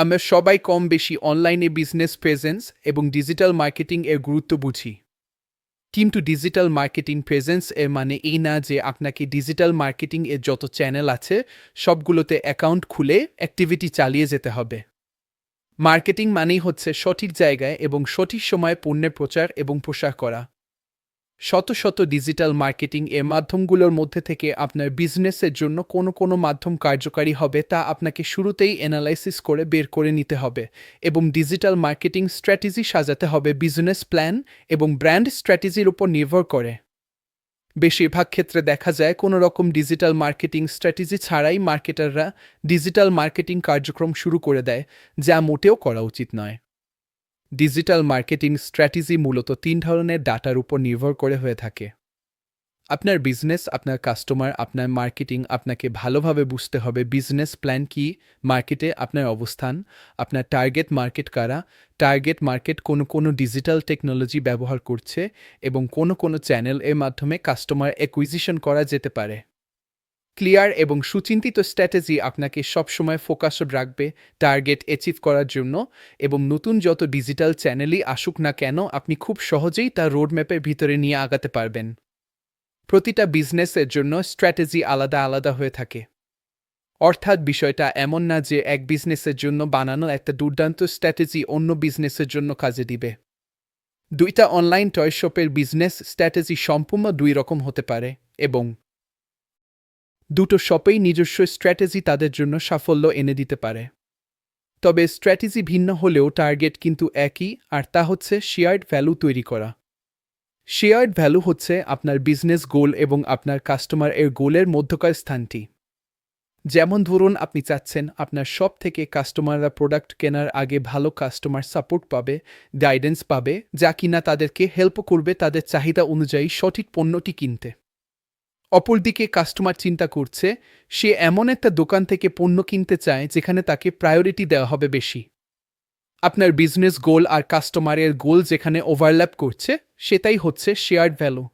আমরা সবাই কম বেশি অনলাইনে বিজনেস প্রেজেন্স এবং ডিজিটাল মার্কেটিং এর গুরুত্ব বুঝি। কিন্তু ডিজিটাল মার্কেটিং প্রেজেন্স এর মানে এই না যে আপনাকে ডিজিটাল মার্কেটিং এর যত চ্যানেল আছে সবগুলোতে অ্যাকাউন্ট খুলে অ্যাক্টিভিটি চালিয়ে যেতে হবে। মার্কেটিং মানেই হচ্ছে সঠিক জায়গায় এবং সঠিক সময়ে পণ্যের প্রচার এবং প্রসার করা। শত শত ডিজিটাল মার্কেটিং এর মাধ্যমগুলোর মধ্যে থেকে আপনার বিজনেসের জন্য কোনো মাধ্যম কার্যকারী হবে তা আপনাকে শুরুতেই অ্যানালাইসিস করে বের করে নিতে হবে এবং ডিজিটাল মার্কেটিং স্ট্র্যাটেজি সাজাতে হবে বিজনেস প্ল্যান এবং ব্র্যান্ড স্ট্র্যাটেজির উপর নির্ভর করে। বেশিরভাগ ক্ষেত্রে দেখা যায় কোনো রকম ডিজিটাল মার্কেটিং স্ট্র্যাটেজি ছাড়াই মার্কেটাররা ডিজিটাল মার্কেটিং কার্যক্রম শুরু করে দেয়, যা মোটেও করা উচিত নয়। ডিজিটাল মার্কেটিং স্ট্র্যাটেজি মূলত ৩ ধরনের ডাটার উপর নির্ভর করে হয়ে থাকে। আপনার বিজনেস, আপনার কাস্টমার, আপনার মার্কেটিং আপনাকে ভালোভাবে বুঝতে হবে বিজনেস প্ল্যান কী, মার্কেটে আপনার অবস্থান, আপনার টার্গেট মার্কেট কারা, টার্গেট মার্কেট কোনো ডিজিটাল টেকনোলজি ব্যবহার করছে এবং কোনো চ্যানেল এর মাধ্যমে কাস্টমার অ্যাকুইজিশন করা যেতে পারে। ক্লিয়ার এবং সুচিন্তিত স্ট্র্যাটেজি আপনাকে সবসময় ফোকাসড রাখবে টার্গেট অ্যাচিভ করার জন্য এবং নতুন যত ডিজিটাল চ্যানেলই আসুক না কেন আপনি খুব সহজেই তা রোডম্যাপের ভিতরে নিয়ে আগাতে পারবেন। প্রতিটা বিজনেসের জন্য স্ট্র্যাটেজি আলাদা আলাদা হয়ে থাকে। অর্থাৎ বিষয়টা এমন না যে এক বিজনেসের জন্য বানানো একটা দুর্দান্ত স্ট্র্যাটেজি অন্য বিজনেসের জন্য কাজে দিবে। দুইটা অনলাইন টয় শপের বিজনেস স্ট্র্যাটেজি সম্পূর্ণ দুই রকম হতে পারে এবং দুটো শপেই নিজস্ব স্ট্র্যাটেজি তাদের জন্য সাফল্য এনে দিতে পারে। তবে স্ট্র্যাটেজি ভিন্ন হলেও টার্গেট কিন্তু একই, আর তা হচ্ছে শেয়ার্ড ভ্যালু তৈরি করা। শেয়ার্ড ভ্যালু হচ্ছে আপনার বিজনেস গোল এবং আপনার কাস্টমার এর গোলের মধ্যকার স্থানটি। যেমন ধরুন, আপনি চাচ্ছেন আপনার শপ থেকে কাস্টমাররা প্রোডাক্ট কেনার আগে ভালো কাস্টমার সাপোর্ট পাবে, গাইডেন্স পাবে, যা কিনা তাদেরকে হেল্প করবে তাদের চাহিদা অনুযায়ী সঠিক পণ্যটি কিনতে। অপরদিকে কাস্টমার চিন্তা করছে সে এমন একটা দোকান থেকে পণ্য কিনতে চায় যেখানে তাকে প্রায়োরিটি দেওয়া হবে বেশি। আপনার বিজনেস গোল আর কাস্টমারের গোল যেখানে ওভারল্যাপ করছে সেটাই হচ্ছে শেয়ার্ড ভ্যালু।